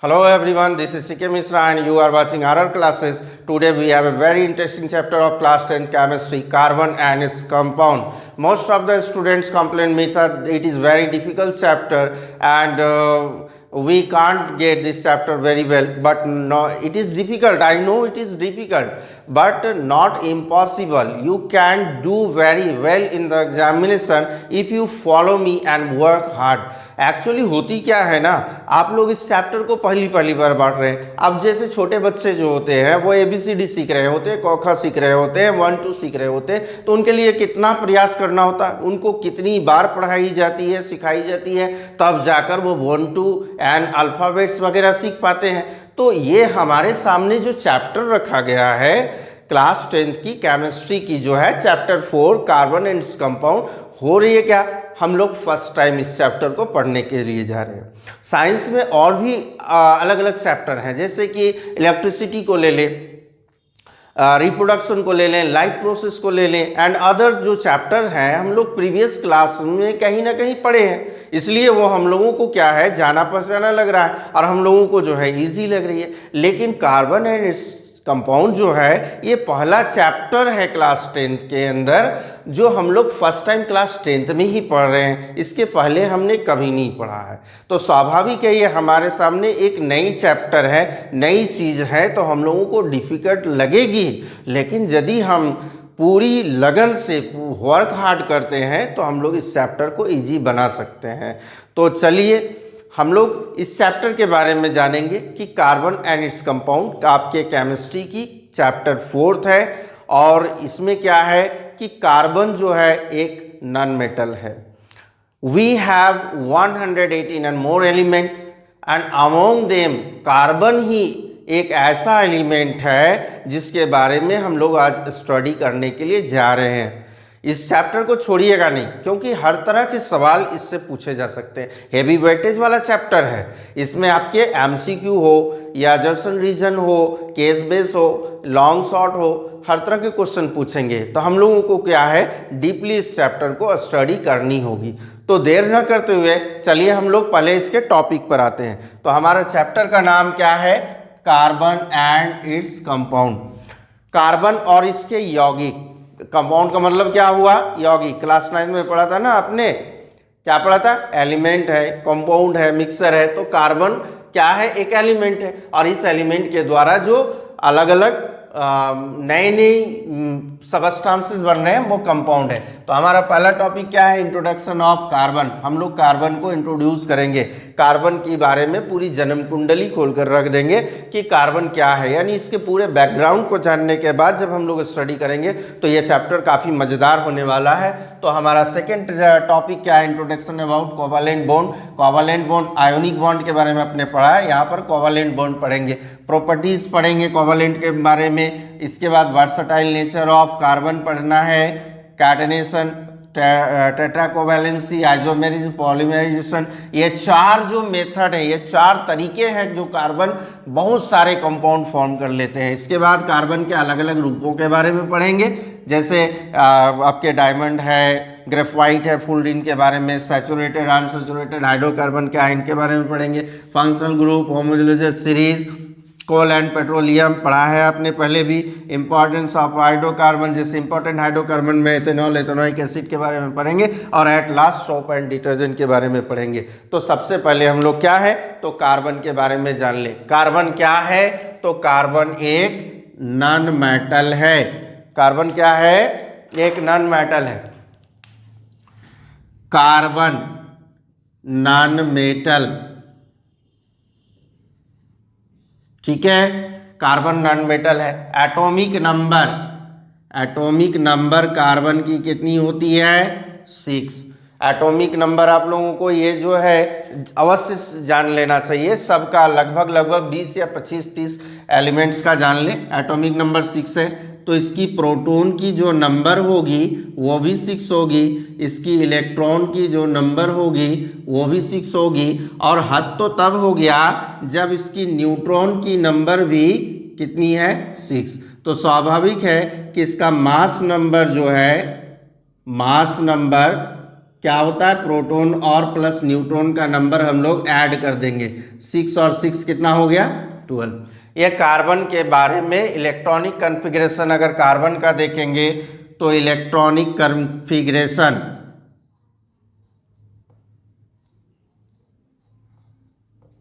Hello everyone, this is CK Misra and you are watching RR classes. Today we have a very interesting chapter of class 10 chemistry, carbon and its compound. Most of the students complain me that it is very difficult chapter and we can't get this chapter very well, but no, it is difficult. I know it is difficult, but not impossible. You can do very well in the examination if you follow me and work hard. Actually होती क्या है ना, आप लोग इस chapter को पहली बार बांट रहे हैं। अब जैसे छोटे बच्चे जो होते हैं वो ABCD सीख रहे होते हैं, क ख सीख रहे होते हैं, 1 2 सीख रहे होते हैं, तो उनके लिए कितना प्रयास करना होता है, उनको कितनी बार पढ़ाई जाती है, सिखाई जाती है, तब जाकर वो 1 2 एंड अल्फ़ाबेट्स वगैरह सीख पाते हैं। तो ये हमारे सामने जो चैप्टर रखा गया है क्लास 10th की केमिस्ट्री की जो है chapter 4 carbon and its compound, हो रही है क्या, हम लोग फर्स्ट टाइम इस चैप्टर को पढ़ने के लिए जा रहे हैं। साइंस में और भी अलग अलग चैप्टर हैं, जैसे कि इलेक्ट्रिसिटी को ले लें, रिप्रोडक्शन को ले लें, लाइफ प्रोसेस को ले लें एंड अदर जो चैप्टर हैं हम लोग प्रीवियस क्लास में कहीं ना कहीं पढ़े हैं, इसलिए वो हम लोगों को क्या है जाना पहचाना लग रहा है और हम लोगों को जो है इजी लग रही है। लेकिन कार्बन एंड इट्स कंपाउंड जो है ये पहला चैप्टर है क्लास 10th के अंदर, जो हम लोग फर्स्ट टाइम क्लास 10th में ही पढ़ रहे हैं, इसके पहले हमने कभी नहीं पढ़ा है। तो स्वाभाविक है ये हमारे सामने एक नई चैप्टर है, नई चीज़ है, तो हम लोगों को डिफ़िकल्ट लगेगी। लेकिन यदि हम पूरी लगन से वर्क हार्ड करते हैं तो हम लोग इस चैप्टर को ईजी बना सकते हैं। तो चलिए हम लोग इस चैप्टर के बारे में जानेंगे कि कार्बन एंड इट्स कंपाउंड आपके केमिस्ट्री की चैप्टर 4th है और इसमें क्या है कि कार्बन जो है एक नॉन मेटल है। We have 118 and more element and among them carbon ही एक ऐसा एलिमेंट है जिसके बारे में हम लोग आज स्टडी करने के लिए जा रहे हैं। इस चैप्टर को छोड़िएगा नहीं, क्योंकि हर तरह के सवाल इससे पूछे जा सकते हैं। हेवी वेटेज वाला चैप्टर है, इसमें आपके MCQ हो या जर्सन रीजन हो, केस बेस हो, लॉन्ग शॉर्ट हो, हर तरह के क्वेश्चन पूछेंगे। तो हम लोगों को क्या है डीपली इस चैप्टर को स्टडी करनी होगी। तो देर न करते हुए चलिए हम लोग पहले इसके टॉपिक पर आते हैं। तो हमारा चैप्टर का नाम क्या है, carbon and its compound. Carbon और इसके यौगिक, कंपाउंड का मतलब क्या हुआ, यौगिक। क्लास 9 में पढ़ा था ना आपने, क्या पढ़ा था, एलिमेंट है, कंपाउंड है, मिक्सर है। तो कार्बन क्या है, एक एलिमेंट है और इस एलिमेंट के द्वारा जो अलग अलग नए सबस्टांसेस बन रहे हैं वो कंपाउंड है। तो हमारा पहला टॉपिक क्या है, इंट्रोडक्शन ऑफ कार्बन। हम लोग कार्बन को इंट्रोड्यूस करेंगे, कार्बन के बारे में पूरी जन्म कुंडली खोलकर रख देंगे कि कार्बन क्या है, यानी इसके पूरे बैकग्राउंड को जानने के बाद जब हम लोग स्टडी करेंगे तो ये चैप्टर काफ़ी मज़ेदार होने वाला है। तो हमारा सेकेंड टॉपिक क्या है, introduction about covalent bond. Covalent bond ionic bond के बारे में आपने पढ़ा है, यहाँ पर कोवैलेंट बॉन्ड पढ़ेंगे, प्रॉपर्टीज पढ़ेंगे कोवैलेंट के बारे में। इसके बाद वर्सटाइल नेचर ऑफ कार्बन पढ़ना है, कैटनेशन, टेट्राकोवैलेंसी, आइसोमेरिज्म, पॉलीमराइजेशन, ये चार जो मेथड है, ये चार तरीके हैं जो कार्बन बहुत सारे कंपाउंड फॉर्म कर लेते हैं। इसके बाद कार्बन के अलग अलग रूपों के बारे में पढ़ेंगे, जैसे आपके डायमंड है, ग्रेफाइट है, फुलरिन के बारे में, सैचुरेटेड अनसैचुरेटेड हाइड्रोकार्बन क्या है इनके बारे में पढ़ेंगे, functional group, homogenous series, coal and petroleum पढ़ा है आपने पहले भी, इंपॉर्टेंस ऑफ हाइड्रोकार्बन, जैसे इंपॉर्टेंट हाइड्रोकार्बन में एथेनॉल, एथेनोइक एसिड के बारे में पढ़ेंगे और at last soap and detergent के बारे में पढ़ेंगे। तो सबसे पहले हम लोग क्या है तो कार्बन के बारे में जान लें। कार्बन क्या है, तो कार्बन एक नॉन मेटल है। कार्बन क्या है, एक नॉन मेटल है। कार्बन नॉन मेटल, ठीक है, कार्बन नॉन मेटल है। Atomic number, atomic number carbon की कितनी होती है, 6। एटॉमिक नंबर आप लोगों को ये जो है अवश्य जान लेना चाहिए, सबका लगभग 20 या 25-30 एलिमेंट्स का जान ले। एटॉमिक नंबर 6 है, तो इसकी प्रोटॉन की जो नंबर होगी वो भी 6 होगी, इसकी इलेक्ट्रॉन की जो नंबर होगी वो भी 6 होगी, और हद तो तब हो गया जब इसकी न्यूट्रॉन की नंबर भी कितनी है, 6। तो स्वाभाविक है कि इसका मास नंबर जो है, मास नंबर क्या होता है, प्रोटॉन और प्लस न्यूट्रॉन का नंबर हम लोग ऐड कर देंगे। 6 और 6 कितना हो गया, 12। ये कार्बन के बारे में इलेक्ट्रॉनिक कॉन्फ़िगरेशन अगर कार्बन का देखेंगे तो इलेक्ट्रॉनिक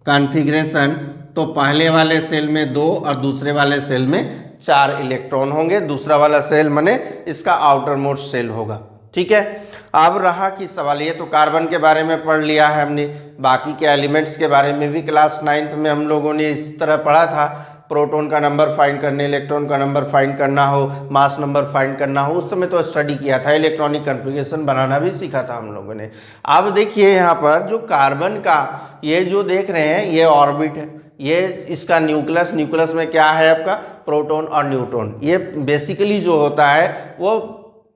कॉन्फ़िगरेशन तो पहले वाले सेल में 2 और दूसरे वाले सेल में 4 इलेक्ट्रॉन होंगे। दूसरा वाला सेल माने इसका आउटर मोस्ट सेल होगा। ठीक है, अब रहा कि सवाल ये तो कार्बन के बारे में पढ़ लिया है हमने। बाकी के एलिमेंट्स के बारे में भी क्लास 9th में हम लोगों ने इस तरह पढ़ा था। प्रोटॉन का नंबर फाइंड करने, इलेक्ट्रॉन का नंबर फाइंड करना हो, मास नंबर फाइंड करना हो, उस समय तो स्टडी किया था, इलेक्ट्रॉनिक कॉन्फ़िगरेशन बनाना भी सीखा था हम लोगों ने। अब देखिए यहाँ पर जो कार्बन का ये जो देख रहे हैं ये ऑर्बिट है, ये इसका न्यूक्लियस, न्यूक्लियस में क्या है आपका प्रोटॉन और न्यूट्रॉन। ये बेसिकली जो होता है वो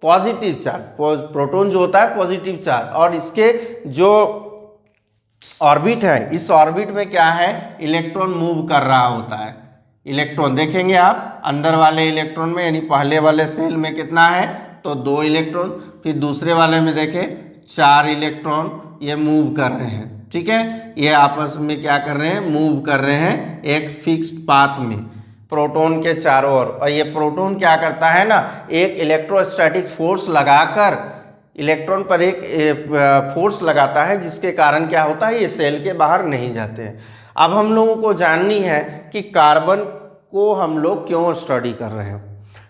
पॉजिटिव चार्ज, प्रोटॉन जो होता है पॉजिटिव चार्ज, और इसके जो ऑर्बिट है इस ऑर्बिट में क्या है इलेक्ट्रॉन मूव कर रहा होता है। इलेक्ट्रॉन देखेंगे आप अंदर वाले इलेक्ट्रॉन में, यानी पहले वाले सेल में कितना है तो 2 इलेक्ट्रॉन, फिर दूसरे वाले में देखें 4 इलेक्ट्रॉन ये मूव कर रहे हैं। ठीक है, ये आपस में क्या कर रहे हैं, मूव कर रहे हैं एक फिक्स्ड पाथ में प्रोटॉन के चारों ओर। और ये प्रोटॉन क्या करता है ना, एक इलेक्ट्रोस्टैटिक फोर्स लगाकर इलेक्ट्रॉन पर एक फोर्स लगाता है, जिसके कारण क्या होता है ये सेल के बाहर नहीं जाते हैं। अब हम लोगों को जाननी है कि कार्बन को हम लोग क्यों स्टडी कर रहे हैं,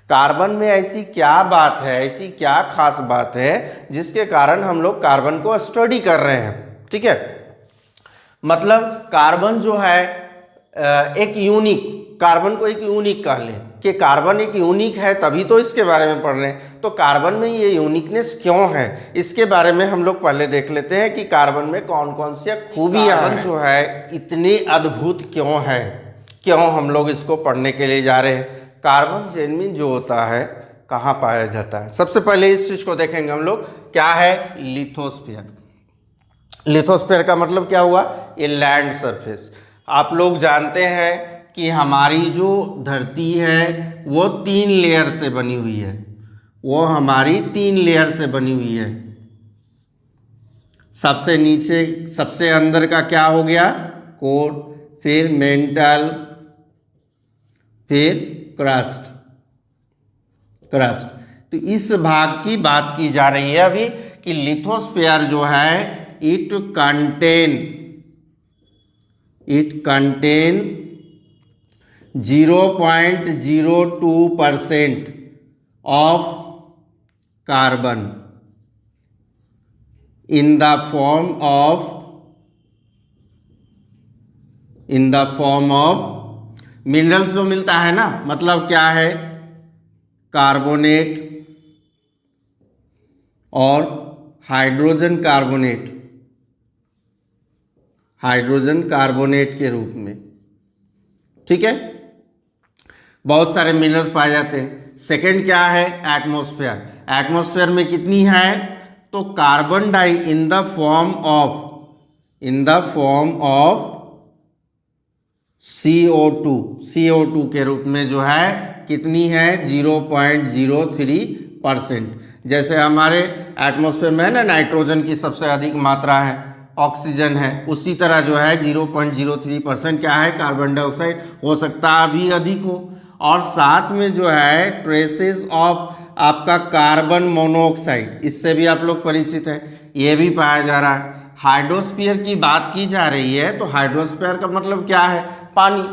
कार्बन में ऐसी क्या बात है, ऐसी क्या खास बात है जिसके कारण हम लोग कार्बन को स्टडी कर रहे हैं। ठीक है, मतलब कार्बन जो है एक यूनिक, कार्बन को एक यूनिक कह लें कि कार्बन एक यूनिक है, तभी तो इसके बारे में पढ़ रहे हैं। तो कार्बन में ये यूनिकनेस क्यों है इसके बारे में हम लोग पहले देख लेते हैं कि कार्बन में कौन कौन सी खूबियां जो है इतनी अद्भुत क्यों है, क्यों हम लोग इसको पढ़ने के लिए जा रहे हैं। कार्बन जेन्युइन जो होता है कहाँ पाया जाता है, सबसे पहले इस चीज को देखेंगे हम लोग, क्या है लिथोस्फीयर। लिथोस्फीयर का मतलब क्या हुआ, ये लैंड सरफेस। आप लोग जानते हैं कि हमारी जो धरती है वो 3 लेयर से बनी हुई है, वो हमारी 3 लेयर से बनी हुई है। सबसे नीचे सबसे अंदर का क्या हो गया कोर, फिर मेंटल, फिर क्रस्ट। तो इस भाग की बात की जा रही है अभी कि लिथोस्फीयर जो है it contain 0.02% of carbon in the form of minerals जो मिलता है ना, मतलब क्या है कार्बोनेट और हाइड्रोजन कार्बोनेट के रूप में। ठीक है, बहुत सारे मिनरल्स पाए जाते हैं। सेकंड क्या है एटमॉस्फेयर। एटमॉस्फेयर में कितनी है तो carbon di in the form of CO2 के रूप में जो है कितनी है 0.03%। जैसे हमारे एटमॉस्फेयर में है ना नाइट्रोजन की सबसे अधिक मात्रा है, ऑक्सीजन है, उसी तरह जो है 0.03% क्या है कार्बन डाइऑक्साइड, हो सकता है अभी अधिक हो। और साथ में जो है ट्रेसेस ऑफ आपका कार्बन मोनोऑक्साइड, इससे भी आप लोग परिचित हैं, ये भी पाया जा रहा है। हाइड्रोस्फीयर की बात की जा रही है तो हाइड्रोस्फीयर का मतलब क्या है पानी।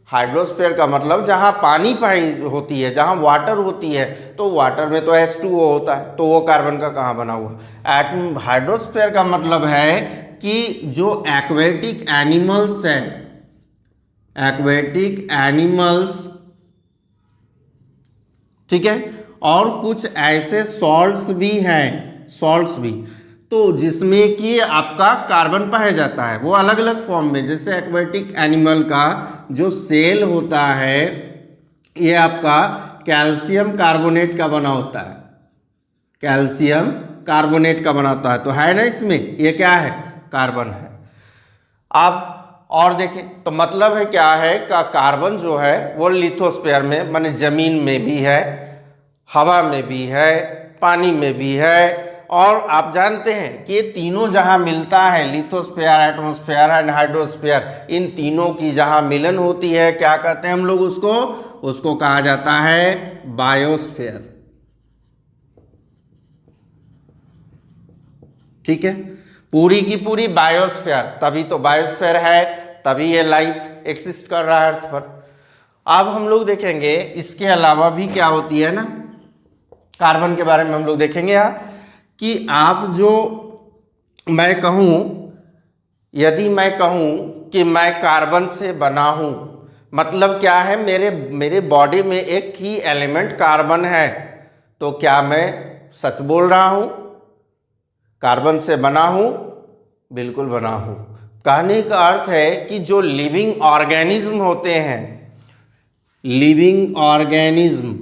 हाइड्रोस्फीयर का मतलब जहाँ पानी पाई होती है, जहाँ वाटर होती है, तो वाटर में तो H2O होता है, तो वो कार्बन का कहाँ बना हुआ। हाइड्रोस्फीयर का मतलब है कि जो एक्वेटिक एनिमल्स है, एक्वेटिक एनिमल्स, ठीक है, और कुछ ऐसे सॉल्ट्स भी हैं, सॉल्ट्स भी, तो जिसमें कि आपका कार्बन पाया जाता है, वो अलग अलग फॉर्म में। जैसे एक्वेटिक एनिमल का जो सेल होता है ये आपका कैल्शियम कार्बोनेट का बना होता है, कैल्शियम कार्बोनेट का बना होता है, तो है ना इसमें ये क्या है कार्बन है। आप और देखें तो मतलब है क्या है का कार्बन जो है वो लिथोस्फीयर में माने जमीन में भी है, हवा में भी है, पानी में भी है, और आप जानते हैं कि ये तीनों जहां मिलता है, लिथोस्फीयर, एटमॉस्फेयर एंड हाइड्रोस्फीयर, इन तीनों की जहां मिलन होती है, क्या कहते हैं हम लोग उसको कहा जाता है बायोस्फीयर। ठीक है, पूरी की पूरी बायोस्फीयर, तभी तो बायोस्फीयर है, तभी ये लाइफ एक्सिस्ट कर रहा है अर्थ पर। अब हम लोग देखेंगे इसके अलावा भी क्या होती है ना, कार्बन के बारे में हम लोग देखेंगे यहाँ कि आप जो मैं कहूँ, यदि मैं कहूँ कि मैं कार्बन से बना हूँ, मतलब क्या है, मेरे बॉडी में एक की एलिमेंट कार्बन है, तो क्या मैं सच बोल रहा हूँ? कार्बन से बना हूँ, बिल्कुल बना हूँ। कहने का अर्थ है कि जो लिविंग ऑर्गेनिज्म होते हैं, लिविंग ऑर्गेनिज्म,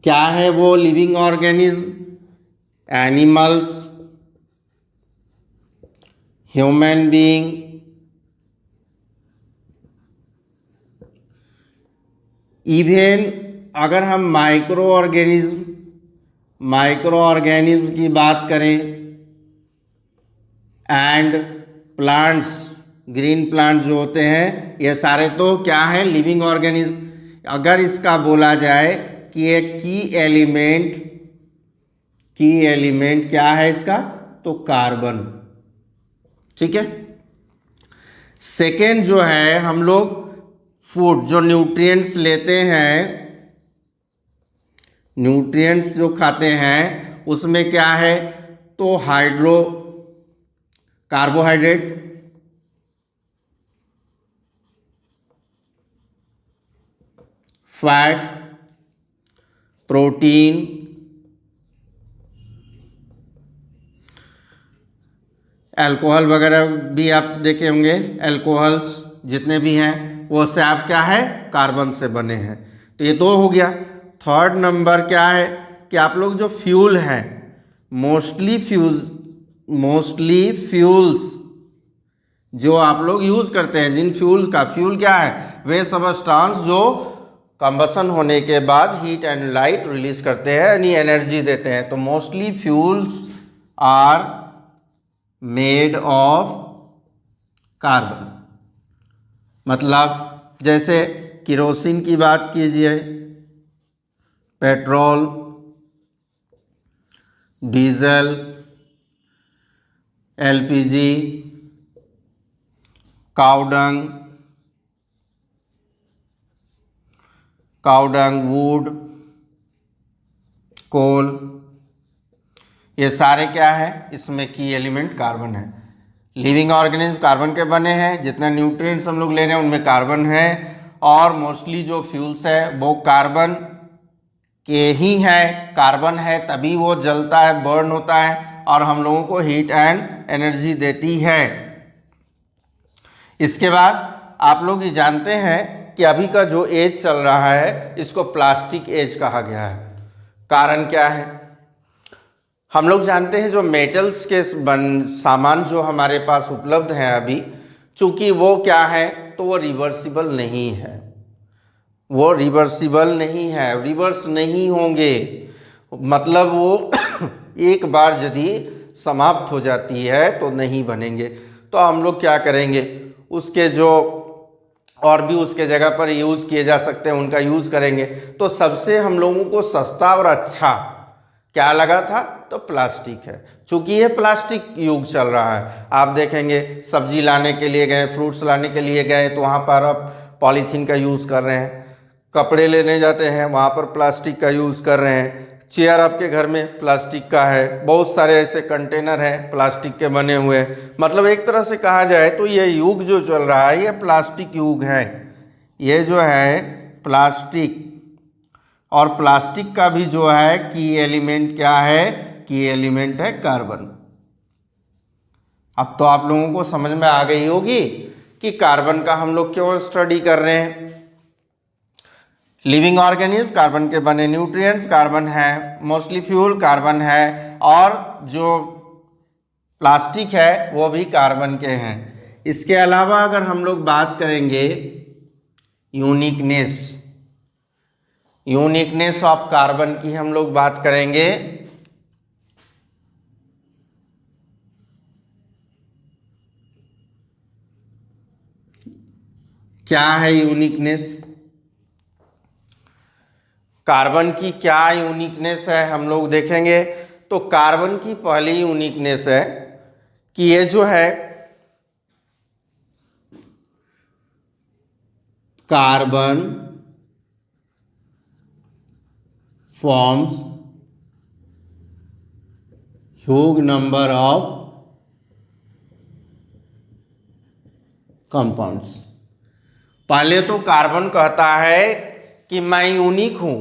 क्या है वो living organism? Animals, human being, even अगर हम माइक्रो ऑर्गेनिज्म की बात करें, एंड प्लांट्स, ग्रीन प्लांट्स जो होते हैं, ये सारे तो क्या है, लिविंग ऑर्गेनिज्म। अगर इसका बोला जाए कि एक की एलिमेंट क्या है इसका, तो कार्बन। ठीक है। सेकेंड जो है, हम लोग फूड, जो न्यूट्रिएंट्स लेते हैं, न्यूट्रिएंट्स जो खाते हैं, उसमें क्या है, तो कार्बोहाइड्रेट, फैट, प्रोटीन, अल्कोहल वगैरह भी आप देखे होंगे, अल्कोहल्स जितने भी हैं वो से आप क्या है, कार्बन से बने हैं। तो ये दो हो गया। थर्ड नंबर क्या है कि आप लोग जो फ्यूल हैं, मोस्टली फ्यूल्स जो आप लोग यूज करते हैं, जिन फ्यूल क्या है, वे सबस्टांस जो कंबसन होने के बाद हीट एंड लाइट रिलीज करते हैं, यानी एनर्जी देते हैं। तो mostly fuels are made of carbon. मतलब जैसे किरोसिन की बात कीजिए, petrol, diesel, LPG, cow dung, wood, coal, ये सारे क्या है, इसमें की एलिमेंट कार्बन है। लिविंग ऑर्गेनिज्म कार्बन के बने हैं, जितने न्यूट्रिएंट्स हम लोग ले रहे हैं उनमें कार्बन है, और मोस्टली जो फ्यूल्स है वो कार्बन के ही हैं। कार्बन है तभी वो जलता है, बर्न होता है, और हम लोगों को हीट एंड एनर्जी देती है। इसके बाद आप लोग ये जानते हैं कि अभी का जो एज चल रहा है, इसको प्लास्टिक एज कहा गया है। कारण क्या है, हम लोग जानते हैं जो मेटल्स के सामान जो हमारे पास उपलब्ध हैं अभी, चूंकि वो क्या है, तो वो रिवर्सिबल नहीं है, रिवर्स नहीं होंगे। मतलब वो एक बार यदि समाप्त हो जाती है तो नहीं बनेंगे। तो हम लोग क्या करेंगे, उसके जो और भी उसके जगह पर यूज़ किए जा सकते हैं उनका यूज़ करेंगे। तो सबसे हम लोगों को सस्ता और अच्छा क्या लगा था, तो प्लास्टिक है। चूंकि ये प्लास्टिक युग चल रहा है, आप देखेंगे सब्जी लाने के लिए गए, फ्रूट्स लाने के लिए गए, तो वहाँ पर अब पॉलीथीन का यूज़ कर रहे हैं। कपड़े लेने जाते हैं, वहाँ पर प्लास्टिक का यूज़ कर रहे हैं। चेयर आपके घर में प्लास्टिक का है, बहुत सारे ऐसे कंटेनर हैं प्लास्टिक के बने हुए। मतलब एक तरह से कहा जाए तो ये युग जो चल रहा है, ये प्लास्टिक युग है। ये जो है प्लास्टिक, और प्लास्टिक का भी जो है की एलिमेंट क्या है, की एलिमेंट है कार्बन। अब तो आप लोगों को समझ में आ गई होगी कि कार्बन का हम लोग क्यों स्टडी कर रहे हैं। लिविंग ऑर्गेनिज्म, कार्बन के बने न्यूट्रिएंट्स, कार्बन है, मोस्टली फ्यूल कार्बन है, और जो प्लास्टिक है वो भी कार्बन के हैं। इसके अलावा अगर हम लोग बात करेंगे यूनिकनेस ऑफ कार्बन की हम लोग बात करेंगे। क्या है यूनिकनेस, कार्बन की क्या यूनिकनेस है हम लोग देखेंगे। तो कार्बन की पहली यूनिकनेस है कि ये जो है carbon forms huge number of compounds. पहले तो कार्बन कहता है कि मैं यूनिक हूं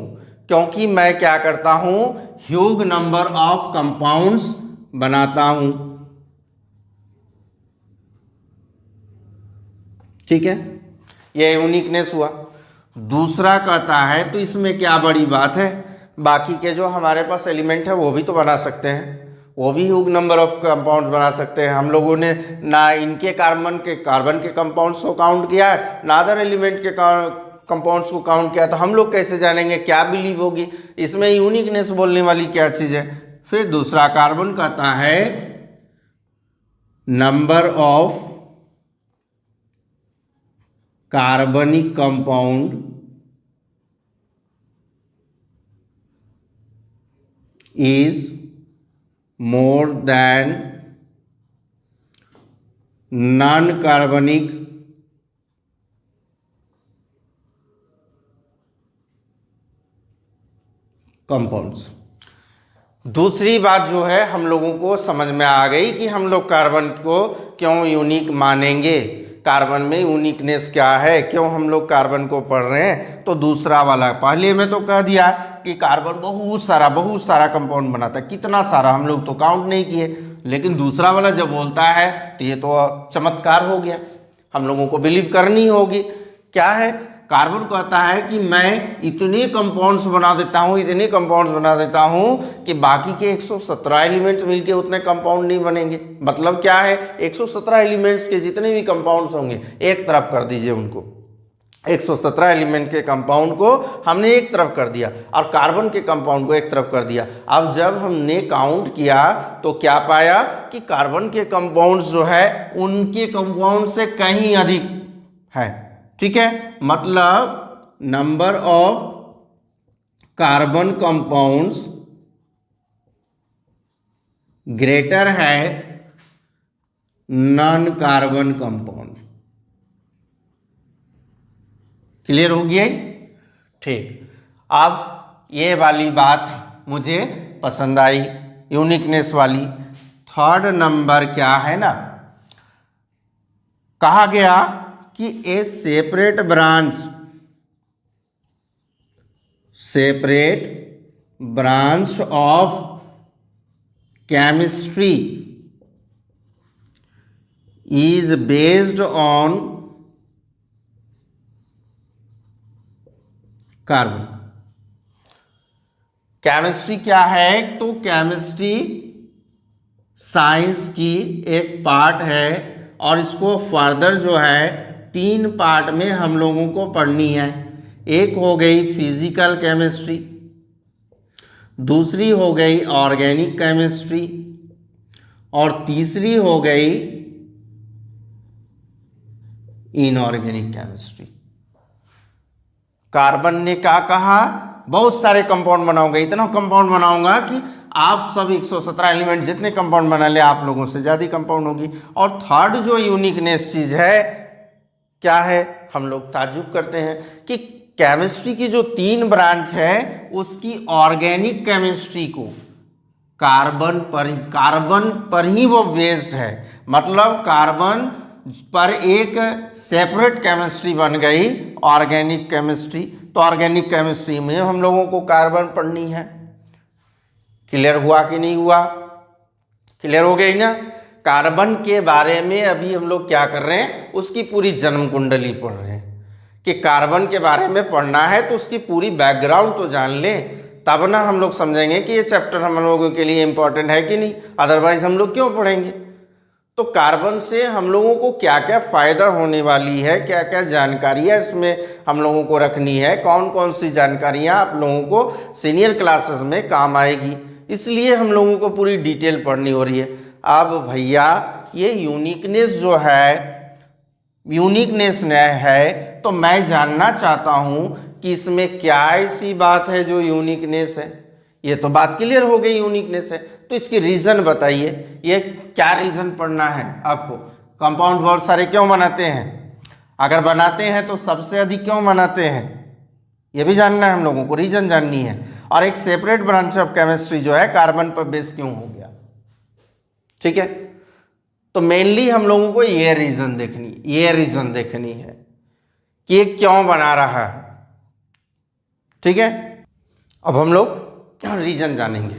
क्योंकि मैं क्या करता हूं, ह्यूज नंबर ऑफ कंपाउंड्स बनाता हूं। ठीक है, यह यूनिकनेस हुआ। दूसरा कहता है, तो इसमें क्या बड़ी बात है, बाकी के जो हमारे पास एलिमेंट है वो भी तो बना सकते हैं, वो भी ह्यूज नंबर ऑफ कंपाउंड्स बना सकते हैं। हम लोगों ने ना इनके कार्बन के कंपाउंड्स को काउंट किया है, ना अदर एलिमेंट के कंपाउंड्स को काउंट किया, तो हम लोग कैसे जानेंगे, क्या बिलीव होगी, इसमें यूनिकनेस बोलने वाली क्या चीज़ है। फिर दूसरा कार्बन कहता है नंबर ऑफ कार्बनिक compound is more than non-carbonic compounds. दूसरी बात जो है हम लोगों को समझ में आ गई कि हम लोग कार्बन को क्यों यूनिक मानेंगे, कार्बन में यूनिकनेस क्या है, क्यों हम लोग कार्बन को पढ़ रहे हैं। तो दूसरा वाला पहले में तो कह दिया कि कार्बन बहुत सारा कंपाउंड बनाता है, कितना सारा हम लोग तो काउंट नहीं किए, लेकिन दूसरा वाला जब बोलता है तो ये तो चमत्कार हो गया, हम लोगों को बिलीव करनी होगी। क्या है, कार्बन कहता है कि मैं इतने कंपाउंड्स बना देता हूं कि बाकी के 117 एलिमेंट्स मिलके उतने कंपाउंड नहीं बनेंगे। मतलब क्या है, 117 एलिमेंट्स के जितने भी कंपाउंड्स होंगे एक तरफ कर दीजिए उनको, 117 एलिमेंट के कंपाउंड को हमने एक तरफ कर दिया और कार्बन के कंपाउंड को एक तरफ कर दिया। अब जब हमने काउंट किया तो क्या पाया कि कार्बन के कंपाउंड्स जो है उनके कंपाउंड से कहीं अधिक है। ठीक है, मतलब number of carbon compounds greater है नॉन कार्बन कंपाउंड। क्लियर हो गया? ठीक, अब ये वाली बात मुझे पसंद आई, यूनिकनेस वाली। थर्ड नंबर क्या है ना, कहा गया कि ए separate branch of chemistry is based on carbon. Chemistry क्या है, तो केमिस्ट्री साइंस की एक पार्ट है और इसको फर्दर जो है 3 पार्ट में हम लोगों को पढ़नी है। एक हो गई फिजिकल केमिस्ट्री, दूसरी हो गई ऑर्गेनिक केमिस्ट्री और तीसरी हो गई इनऑर्गेनिक केमिस्ट्री। कार्बन ने क्या कहा, बहुत सारे कंपाउंड बनाऊंगा, इतना कंपाउंड बनाऊंगा कि आप सब 117 एलिमेंट जितने कंपाउंड बना ले आप लोगों से ज़्यादा कंपाउंड होगी। और थर्ड जो यूनिकनेस चीज़ है क्या है, हम लोग ताज्जुब करते हैं कि केमिस्ट्री की जो 3 ब्रांच है उसकी ऑर्गेनिक केमिस्ट्री को कार्बन पर ही वो बेस्ड है। मतलब कार्बन पर एक सेपरेट केमिस्ट्री बन गई ऑर्गेनिक केमिस्ट्री। तो ऑर्गेनिक केमिस्ट्री में हम लोगों को कार्बन पढ़नी है। क्लियर हुआ कि नहीं हुआ? क्लियर हो गई ना। कार्बन के बारे में अभी हम लोग क्या कर रहे हैं, उसकी पूरी जन्म कुंडली पढ़ रहे हैं कि कार्बन के बारे में पढ़ना है तो उसकी पूरी बैकग्राउंड तो जान लें, तब ना हम लोग समझेंगे कि ये चैप्टर हम लोगों के लिए इंपॉर्टेंट है कि नहीं, अदरवाइज हम लोग क्यों पढ़ेंगे। तो कार्बन से हम लोगों को क्या क्या फ़ायदा होने वाली है, क्या क्या जानकारियाँ इसमें हम लोगों को रखनी है, कौन कौन सी जानकारियाँ आप लोगों को सीनियर क्लासेस में काम आएगी, इसलिए हम लोगों को पूरी डिटेल पढ़नी हो रही है। अब भैया ये यूनिकनेस जो है तो मैं जानना चाहता हूँ कि इसमें क्या ऐसी बात है जो यूनिकनेस है। ये तो बात क्लियर हो गई यूनिकनेस है, तो इसकी रीज़न बताइए, ये क्या रीज़न पढ़ना है आपको। कंपाउंड बहुत सारे क्यों बनाते हैं, अगर बनाते हैं तो सबसे अधिक क्यों बनाते हैं, ये भी जानना है हम लोगों को, रीज़न जाननी है। और एक सेपरेट ब्रांच ऑफ केमिस्ट्री जो है कार्बन पर बेस क्यों हो गया, ठीक है। तो मेनली हम लोगों को ये रीज़न देखनी है कि ये क्यों बना रहा है, ठीक है। अब हम लोग रीज़न जानेंगे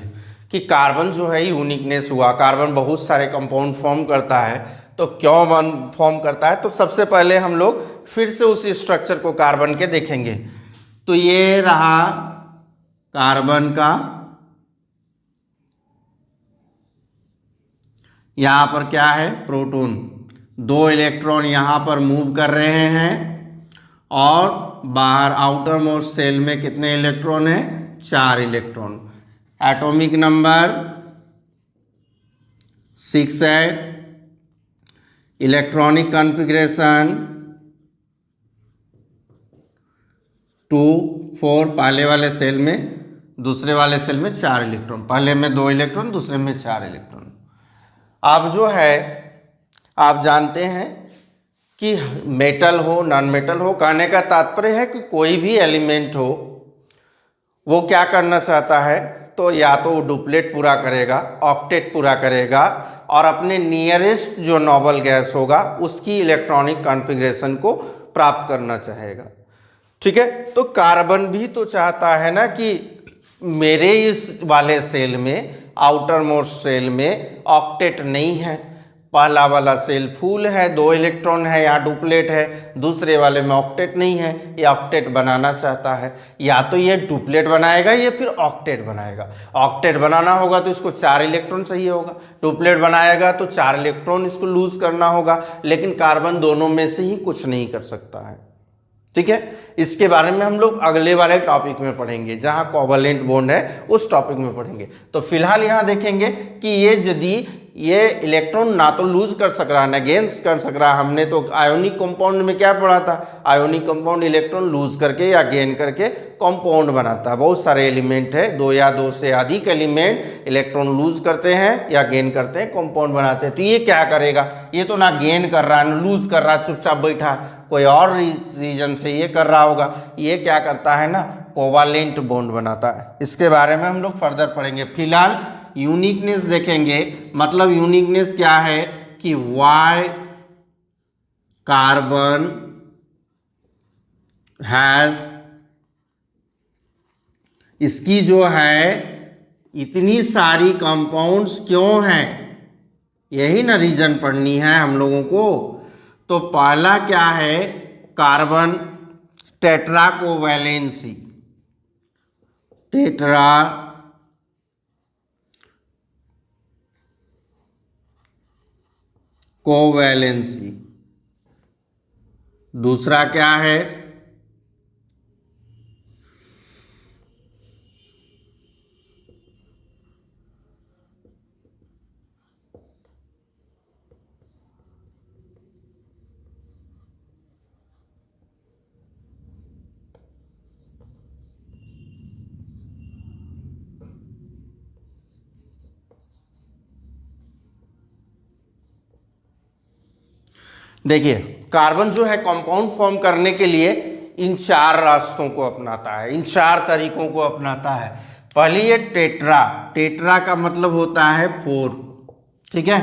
कि कार्बन जो है यूनिकनेस हुआ, कार्बन बहुत सारे कंपाउंड फॉर्म करता है, तो क्यों फॉर्म करता है। तो सबसे पहले हम लोग फिर से उसी स्ट्रक्चर को कार्बन के देखेंगे। तो ये रहा कार्बन का, यहाँ पर क्या है, प्रोटॉन, 2 इलेक्ट्रॉन यहाँ पर मूव कर रहे हैं और बाहर आउटर मोस्ट सेल में कितने इलेक्ट्रॉन है, 4 इलेक्ट्रॉन। एटॉमिक नंबर 6 है, इलेक्ट्रॉनिक कॉन्फ़िगरेशन 2 4, पहले वाले सेल में, दूसरे वाले सेल में 4 इलेक्ट्रॉन, पहले में 2 इलेक्ट्रॉन, दूसरे में 4 इलेक्ट्रॉन। अब जो है आप जानते हैं कि मेटल हो नॉन मेटल हो, कहने का तात्पर्य है कि कोई भी एलिमेंट हो वो क्या करना चाहता है, तो या तो वो डुप्लेट पूरा करेगा, ऑक्टेट पूरा करेगा और अपने नियरेस्ट जो नोबल गैस होगा उसकी इलेक्ट्रॉनिक कॉन्फ़िगरेशन को प्राप्त करना चाहेगा, ठीक है। तो कार्बन भी तो चाहता है ना कि मेरे इस वाले सेल में, आउटर मोस्ट सेल में ऑक्टेट नहीं है, पहला वाला सेल फुल है, 2 इलेक्ट्रॉन है, यहाँ डुप्लेट है, दूसरे वाले में ऑक्टेट नहीं है, ये ऑक्टेट बनाना चाहता है। या तो ये डुप्लेट बनाएगा या फिर ऑक्टेट बनाएगा। ऑक्टेट बनाना होगा तो इसको 4 इलेक्ट्रॉन चाहिए होगा, डुप्लेट बनाएगा तो 4 इलेक्ट्रॉन इसको लूज करना होगा, लेकिन कार्बन दोनों में से ही कुछ नहीं कर सकता है, ठीक है। इसके बारे में हम लोग अगले वाले टॉपिक में पढ़ेंगे, जहां कोवैलेंट बॉन्ड है उस टॉपिक में पढ़ेंगे। तो फिलहाल यहां देखेंगे कि ये यदि ये इलेक्ट्रॉन ना तो लूज कर सक रहा ना गेन कर सक रहा, हमने तो आयोनिक कंपाउंड में क्या पढ़ा था, आयोनिक कंपाउंड इलेक्ट्रॉन लूज करके या गेन करके कंपाउंड बनाता है। बहुत सारे एलिमेंट है, 2 या 2 से अधिक एलिमेंट इलेक्ट्रॉन लूज करते हैं या गेन करते हैं, कंपाउंड बनाते हैं। तो ये क्या करेगा, ये तो ना गेन कर रहा ना लूज कर रहा, चुपचाप बैठा, कोई और रीजन से ये कर रहा होगा। ये क्या करता है ना, कोवैलेंट बॉन्ड बनाता है। इसके बारे में हम लोग फर्दर पढ़ेंगे। फिलहाल यूनिकनेस देखेंगे, मतलब यूनिकनेस क्या है कि वाई कार्बन हैज, इसकी जो है इतनी सारी कंपाउंड्स क्यों हैं, यही ना रीजन पढ़नी है हम लोगों को। तो पहला क्या है, carbon tetra covalency, tetra covalency. दूसरा क्या है, देखिए कार्बन जो है कंपाउंड फॉर्म करने के लिए इन 4 रास्तों को अपनाता है, इन 4 तरीकों को अपनाता है। पहली ये टेट्रा, टेट्रा का मतलब होता है 4, ठीक है।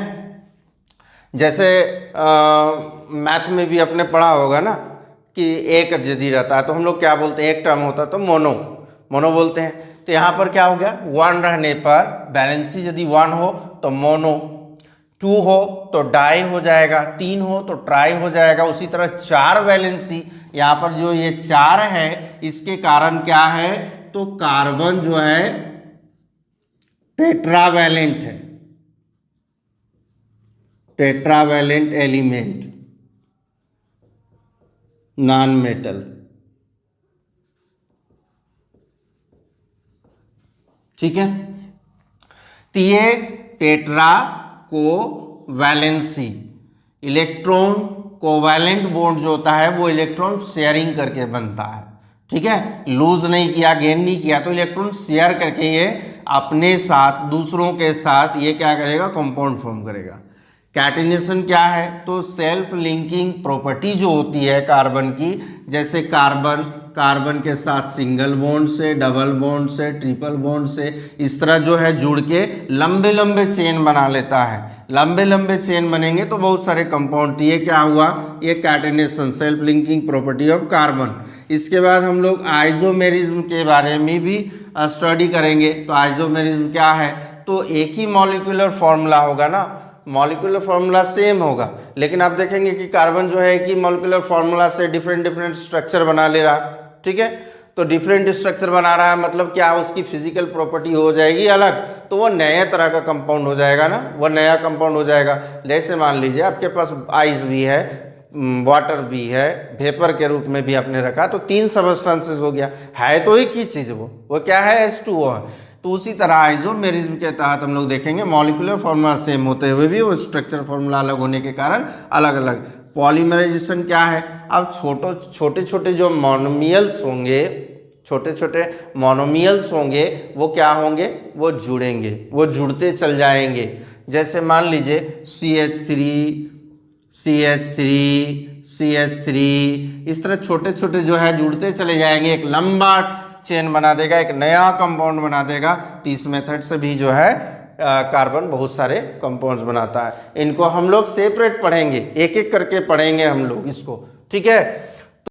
जैसे मैथ में भी आपने पढ़ा होगा ना कि एक यदि रहता है तो हम लोग क्या बोलते हैं, एक टर्म होता है तो मोनो बोलते हैं। तो यहाँ पर क्या हो गया, 1 रहने पर बैलेंसी यदि 1 हो तो मोनो, 2 हो तो डाई हो जाएगा, 3 हो तो ट्राई हो जाएगा। उसी तरह 4 वैलेंसी, यहाँ पर जो ये 4 है इसके कारण क्या है, तो कार्बन जो है टेट्रावैलेंट है, टेट्रावैलेंट एलिमेंट, नॉन मेटल। ठीक है, तो ये tetra covalency, electron covalent bond जो होता है वो इलेक्ट्रॉन शेयरिंग करके बनता है। ठीक है, लूज नहीं किया, गेन नहीं किया, तो इलेक्ट्रॉन शेयर करके ये अपने साथ दूसरों के साथ ये क्या करेगा, कंपाउंड फॉर्म करेगा। कैटिनेशन क्या है, तो सेल्फ लिंकिंग प्रॉपर्टी जो होती है कार्बन की, जैसे कार्बन के साथ सिंगल बॉन्ड से, डबल बॉन्ड से, ट्रिपल बॉन्ड से, इस तरह जो है जुड़ के लंबे लंबे चेन बना लेता है। लंबे लंबे चेन बनेंगे तो बहुत सारे कंपाउंड, ये क्या हुआ, ये catenation, self linking property of carbon. इसके बाद हम लोग आइसोमेरिज्म के बारे में भी स्टडी करेंगे। तो आइसोमेरिज्म क्या है, तो एक ही मॉलिक्यूलर फॉर्मूला होगा ना, मॉलिक्यूलर फार्मूला सेम होगा, लेकिन आप देखेंगे कि कार्बन जो है एक ही मॉलिक्यूलर फार्मूला से डिफरेंट डिफरेंट स्ट्रक्चर बना ले रहा। ठीक है, तो डिफरेंट स्ट्रक्चर बना रहा है मतलब क्या, उसकी फिजिकल प्रॉपर्टी हो जाएगी अलग, तो वो नए तरह का कंपाउंड हो जाएगा ना, वो नया कंपाउंड हो जाएगा। जैसे मान लीजिए आपके पास आइस भी है, वाटर भी है, वेपर के रूप में भी आपने रखा, तो 3 सबस्टेंसेस हो गया, है तो एक ही चीज़, वो क्या है, H2O है। तो उसी तरह आइसोमेरिज्म के तहत हम लोग देखेंगे मॉलिक्यूलर फार्मूला सेम होते हुए भी वो स्ट्रक्चर फार्मूला अलग होने के कारण अलग अलग। पॉलीमराइजेशन क्या है, अब छोटे छोटे जो मोनोमियल्स होंगे, छोटे छोटे मोनोमियल्स होंगे, वो क्या होंगे, वो जुड़ेंगे, वो जुड़ते चल जाएंगे। जैसे मान लीजिए CH3 CH3 CH3, इस तरह छोटे छोटे जो है जुड़ते चले जाएंगे, एक लंबा चेन बना देगा, एक नया कंपाउंड बना देगा। तो इस मेथड से भी जो है कार्बन बहुत सारे कंपाउंड्स बनाता है। इनको हम लोग सेपरेट पढ़ेंगे, एक एक करके पढ़ेंगे हम लोग इसको। ठीक है,